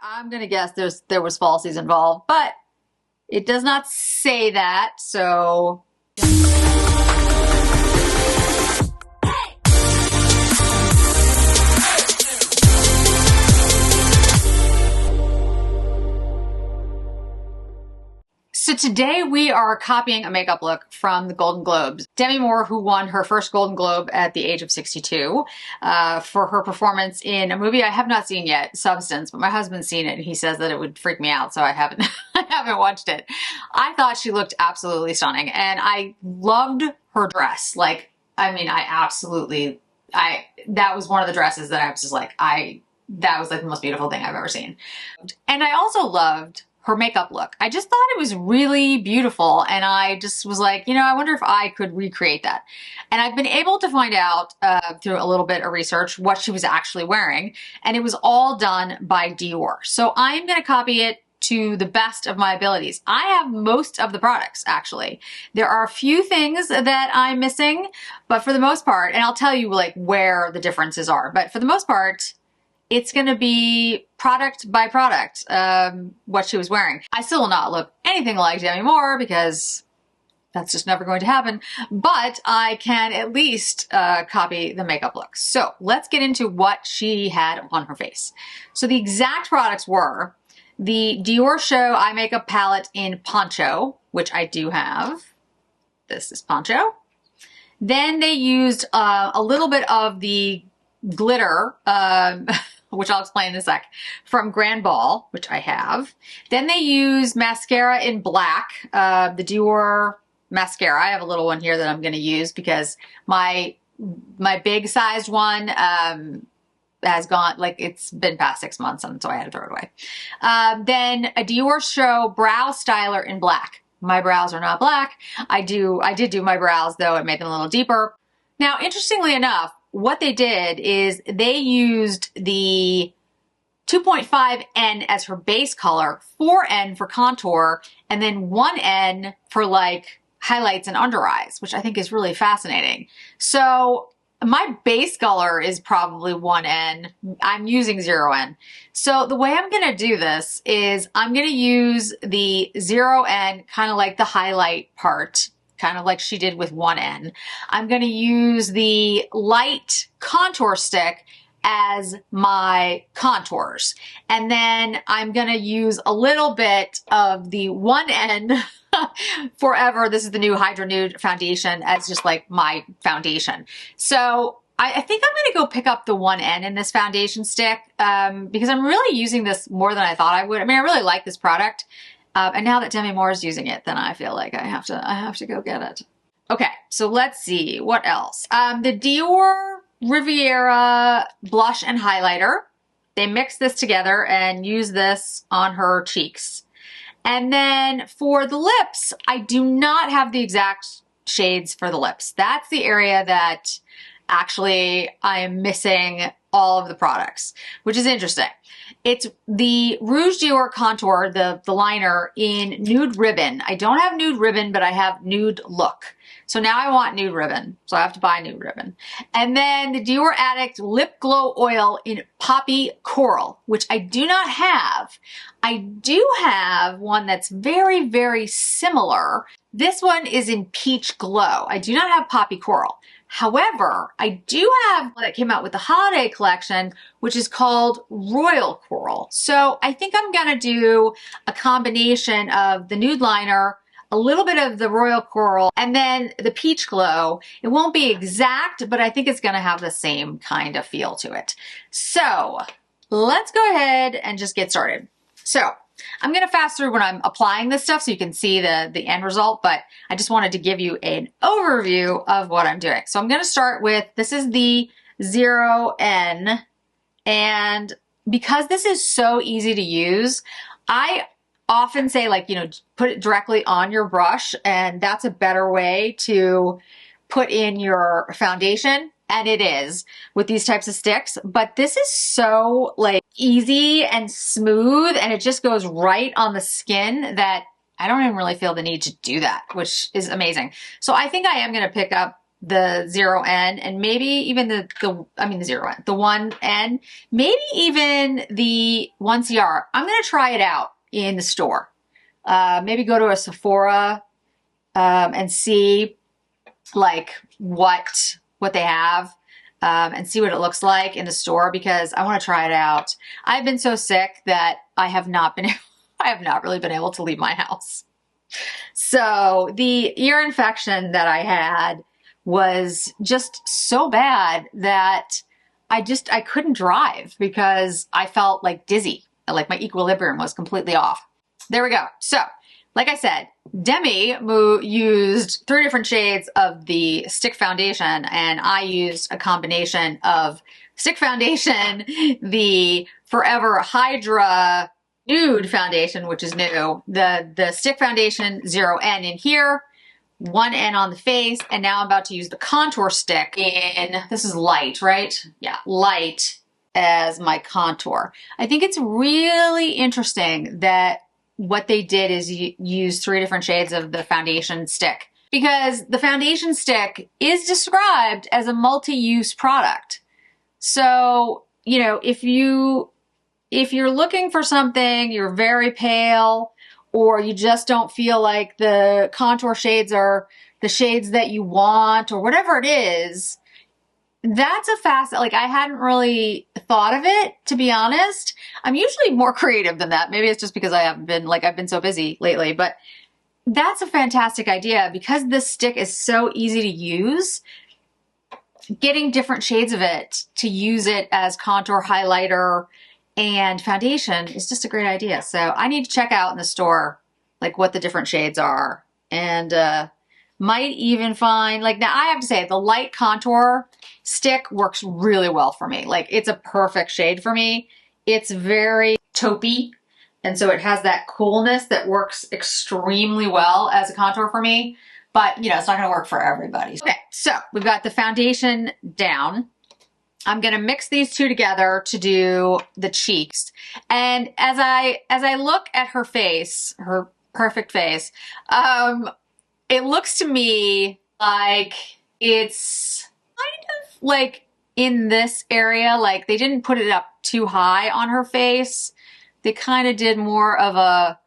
I'm gonna guess there was falsies involved, but it does not say that, so. So today we are copying a makeup look from the Golden Globes. Demi Moore, who won her first Golden Globe at the age of 62 for her performance in a movie I have not seen yet, Substance, but my husband's seen it and he says that it would freak me out, so I haven't I haven't watched it. I thought she looked absolutely stunning and I loved her dress. Like, I mean, that was one of the dresses that I was just like, that was like the most beautiful thing I've ever seen. And I also loved her makeup look. I just thought it was really beautiful and I just was like, I wonder if I could recreate that. And I've been able to find out through a little bit of research what she was actually wearing, and it was all done by Dior. So I'm going to copy it to the best of my abilities. I have most of the products, actually. There are a few things that I'm missing, but for the most part, and I'll tell you like where the differences are, but for the most part, it's going to be product by product, what she was wearing. I still will not look anything like Demi Moore because that's just never going to happen, but I can at least copy the makeup look. So let's get into what she had on her face. So the exact products were the Dior Show Eye Makeup Palette in Poncho, which I do have. This is Poncho. Then they used a little bit of the glitter, which I'll explain in a sec, from Grand Ball, which I have. Then they use mascara in black, the Dior mascara. I have a little one here that I'm going to use because my big sized one has gone, like it's been past 6 months, and so I had to throw it away. Then a Dior Show Brow Styler in black. My brows are not black. I did do my brows though. It made them a little deeper. Now, interestingly enough, what they did is they used the 2.5N as her base color, 4N for contour, and then 1N for like highlights and under eyes, which I think is really fascinating. So my base color is probably 1N. I'm using 0N. So the way I'm going to do this is I'm going to use the 0N, kind of like the highlight part, kind of like she did with 1N. I'm going to use the light contour stick as my contours. And then I'm going to use a little bit of the 1N Forever. This is the new Hydra Nude foundation as just like my foundation. So I think I'm going to go pick up the 1N in this foundation stick because I'm really using this more than I thought I would. I mean, I really like this product. And now that Demi Moore is using it, then I feel like I have to go get it. Okay, so let's see what else. The Dior Riviera blush and highlighter. They mixed this together and used this on her cheeks. And then for the lips, I do not have the exact shades for the lips. That's the area that actually I am missing all of the products, which is interesting. It's the Rouge Dior Contour, the liner in Nude Ribbon. I don't have Nude Ribbon, but I have Nude Look. So now I want Nude Ribbon, so I have to buy Nude Ribbon. And then the Dior Addict Lip Glow Oil in Poppy Coral, which I do not have. I do have one that's very, very similar. This one is in Peach Glow. I do not have Poppy Coral. However, I do have one that came out with the holiday collection, which is called Royal Coral. So I think I'm gonna do a combination of the nude liner, a little bit of the Royal Coral, and then the Peach Glow. It won't be exact, but I think it's gonna have the same kind of feel to it. So let's go ahead and just get started. So I'm going to fast through when I'm applying this stuff so you can see the end result, but I just wanted to give you an overview of what I'm doing. So I'm going to start with, this is the 0N, and because this is so easy to use, I often say like, put it directly on your brush, and that's a better way to put in your foundation. And it is with these types of sticks, but this is so like easy and smooth, and it just goes right on the skin that I don't even really feel the need to do that, which is amazing. So I think I am going to pick up the 0N, and maybe even the 0N, the 1N, maybe even the 1CR. I'm going to try it out in the store. Maybe go to a Sephora and see like what they have and see what it looks like in the store, because I want to try it out. I've been so sick that I have not really been able to leave my house. So the ear infection that I had was just so bad that I couldn't drive because I felt like dizzy, like my equilibrium was completely off. There we go. So, like I said, Demi used 3 different shades of the stick foundation, and I used a combination of stick foundation, the Forever Hydra Nude foundation, which is new, the stick foundation 0N in here, 1N on the face, and now I'm about to use the contour stick in, this is light, right? Yeah, light as my contour. I think it's really interesting that what they did is use 3 different shades of the foundation stick, because the foundation stick is described as a multi-use product. So, you know, if you're looking for something, you're very pale, or you just don't feel like the contour shades are the shades that you want, or whatever it is, that's a like, I hadn't really thought of it, to be honest. I'm usually more creative than that. Maybe it's just because I've been so busy lately, but that's a fantastic idea, because this stick is so easy to use. Getting different shades of it to use it as contour, highlighter, and foundation is just a great idea. So I need to check out in the store, like, what the different shades are, and might even find, like, now I have to say the light contour stick works really well for me. Like, it's a perfect shade for me. It's very taupey, and so it has that coolness that works extremely well as a contour for me, but you know, it's not going to work for everybody. Okay, so we've got the foundation down. I'm going to mix these 2 together to do the cheeks. And as I look at her face, her perfect face, it looks to me like it's kind of like in this area, like they didn't put it up too high on her face. They kind of did more of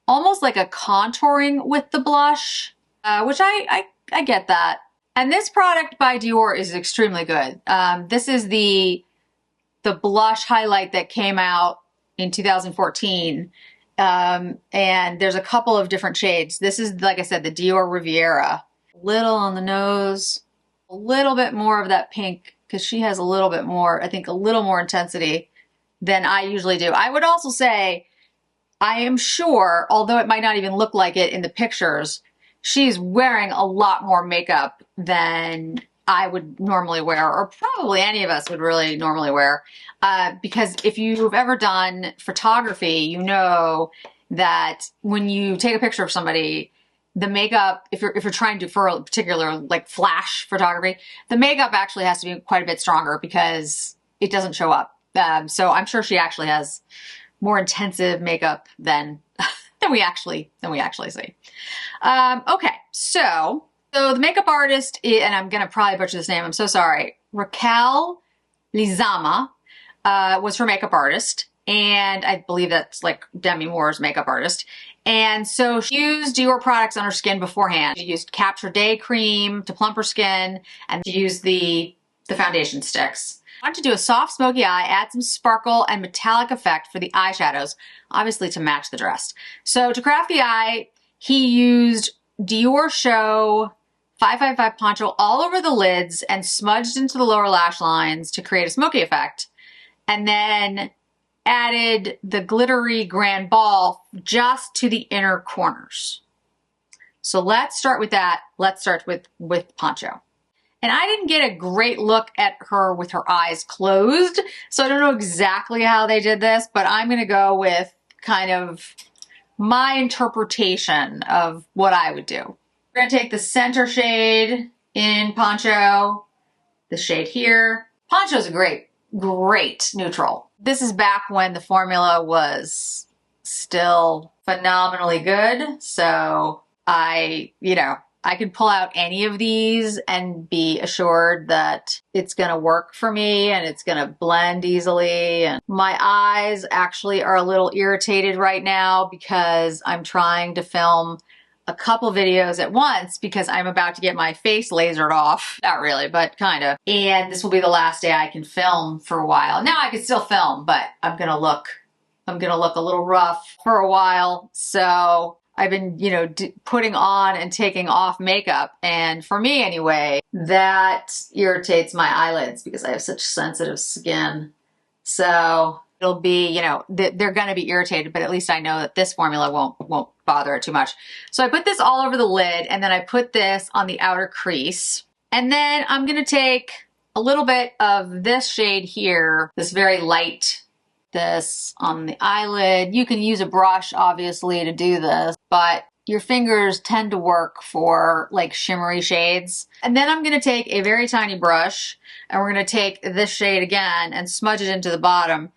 almost like a contouring with the blush, which I get that. And this product by Dior is extremely good. This is the blush highlight that came out in 2014. And there's a couple of different shades. This is, like I said, the Dior Riviera. A little on the nose, a little bit more of that pink, because she has a little bit more, I think a little more intensity than I usually do. I would also say, I am sure, although it might not even look like it in the pictures, she's wearing a lot more makeup than I would normally wear, or probably any of us would really normally wear. Because if you've ever done photography, you know that when you take a picture of somebody, the makeup, if you're trying to, for a particular like flash photography, the makeup actually has to be quite a bit stronger because it doesn't show up. So I'm sure she actually has more intensive makeup than we actually see. Okay, so the makeup artist, and I'm gonna probably butcher this name, I'm so sorry, Raquel Lizama was her makeup artist, and I believe that's like Demi Moore's makeup artist. And so she used Dior products on her skin beforehand. She used Capture Day cream to plump her skin, and she used the foundation sticks. I want to do a soft smoky eye, add some sparkle and metallic effect for the eyeshadows, obviously to match the dress. So to craft the eye, he used Dior Show 555 poncho all over the lids and smudged into the lower lash lines to create a smoky effect. And then added the glittery grand ball just to the inner corners. So let's start with that. Let's start with poncho. And I didn't get a great look at her with her eyes closed, so I don't know exactly how they did this, but I'm going to go with kind of my interpretation of what I would do. We're going to take the center shade in poncho, the shade here. Poncho's a great neutral. This is back when the formula was still phenomenally good, so I I could pull out any of these and be assured that it's gonna work for me and it's gonna blend easily. And my eyes actually are a little irritated right now because I'm trying to film a couple videos at once because I'm about to get my face lasered off. Not really, but kind of. And this will be the last day I can film for a while. Now I can still film, but I'm gonna look a little rough for a while. So I've been, you know, putting on and taking off makeup. And for me anyway, that irritates my eyelids because I have such sensitive skin. So it'll be, you know, they're going to be irritated, but at least I know that this formula won't bother it too much. So I put this all over the lid, and then I put this on the outer crease. And then I'm going to take a little bit of this shade here, this very light, this on the eyelid. You can use a brush obviously to do this, but your fingers tend to work for like shimmery shades. And then I'm going to take a very tiny brush, and we're going to take this shade again and smudge it into the bottom.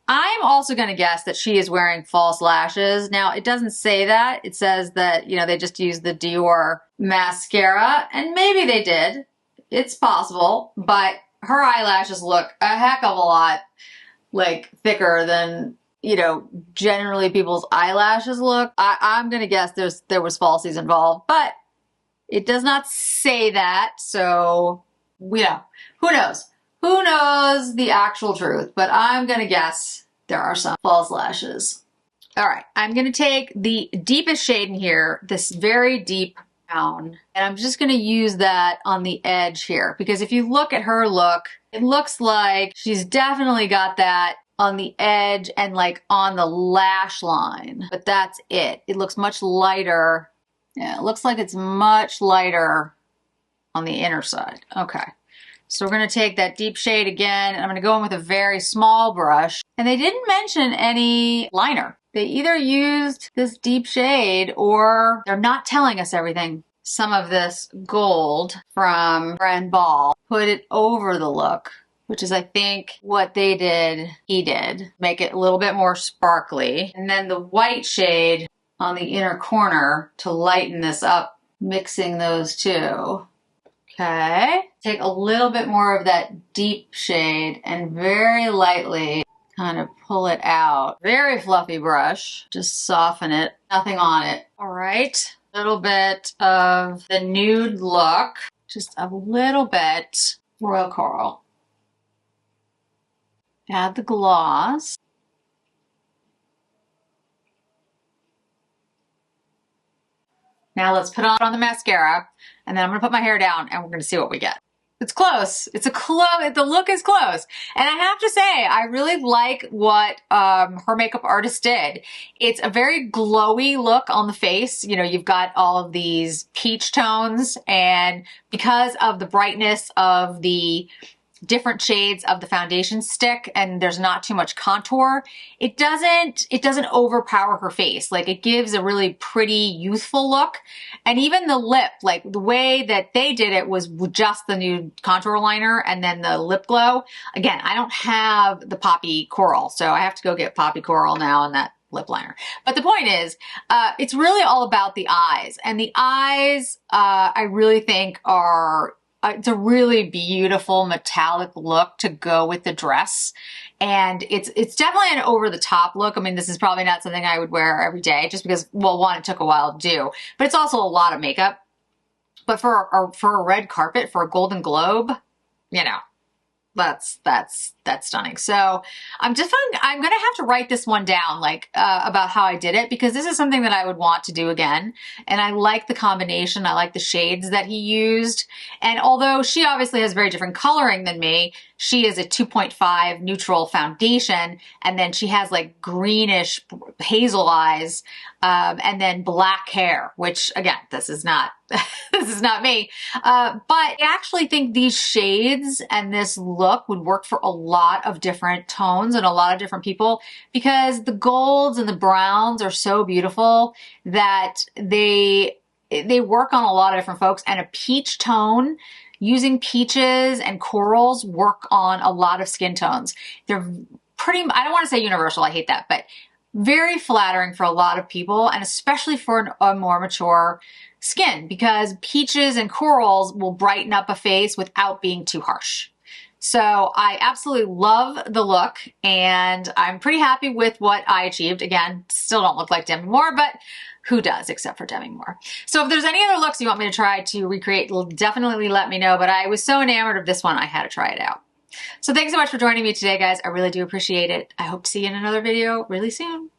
I'm also going to guess that she is wearing false lashes. Now, it doesn't say that. It says that, you know, they just used the Dior mascara, and maybe they did. It's possible, but her eyelashes look a heck of a lot like thicker than, you know, generally people's eyelashes look. I'm going to guess there was falsies involved, but it does not say that. So, yeah, who knows? Who knows the actual truth? But I'm going to guess there are some false lashes. All right, I'm going to take the deepest shade in here, this very deep brown, and I'm just going to use that on the edge here, because if you look at her look, it looks like she's definitely got that on the edge and like on the lash line, but that's it. It looks much lighter. Yeah, it looks like it's much lighter on the inner side. Okay. So we're going to take that deep shade again, and I'm going to go in with a very small brush. And they didn't mention any liner. They either used this deep shade or they're not telling us everything. Some of this gold from Brand Ball, put it over the look, which is I think what they did, he did. Make it a little bit more sparkly. And then the white shade on the inner corner to lighten this up, mixing those two. Okay, take a little bit more of that deep shade and very lightly kind of pull it out. Very fluffy brush, just soften it, nothing on it. All right, a little bit of the nude look, just a little bit royal coral. Add the gloss. Now let's put on the mascara, and then I'm gonna put my hair down and we're gonna see what we get. It's close. The look is close. And I have to say, I really like what her makeup artist did. It's a very glowy look on the face. You know, you've got all of these peach tones, and because of the brightness of the different shades of the foundation stick and there's not too much contour, it doesn't overpower her face. Like, it gives a really pretty youthful look. And even the lip, like the way that they did it was just the nude contour liner and then the lip glow. Again, I don't have the Poppy Coral, so I have to go get Poppy Coral now and that lip liner. But the point is, it's really all about the eyes. And the eyes, I really think are it's a really beautiful metallic look to go with the dress. And it's definitely an over the top look. I mean, this is probably not something I would wear every day just because, well, one, it took a while to do, but it's also a lot of makeup. But for a red carpet, for a Golden Globe, you know, that's stunning. So I'm going to have to write this one down, like, about how I did it, because this is something that I would want to do again. And I like the combination. I like the shades that he used. And although she obviously has very different coloring than me, she is a 2.5 neutral foundation. And then she has like greenish hazel eyes, and then black hair, which again, this is not me. But I actually think these shades and this look would work for a lot of different tones and a lot of different people, because the golds and the browns are so beautiful that they work on a lot of different folks. And a peach tone, using peaches and corals, work on a lot of skin tones. They're pretty, I don't want to say universal, I hate that, but very flattering for a lot of people, and especially for a more mature skin, because peaches and corals will brighten up a face without being too harsh. So I absolutely love the look, and I'm pretty happy with what I achieved. Again, still don't look like Demi Moore, but who does except for Demi Moore? So if there's any other looks you want me to try to recreate, definitely let me know. But I was so enamored of this one, I had to try it out. So thanks so much for joining me today, guys. I really do appreciate it. I hope to see you in another video really soon.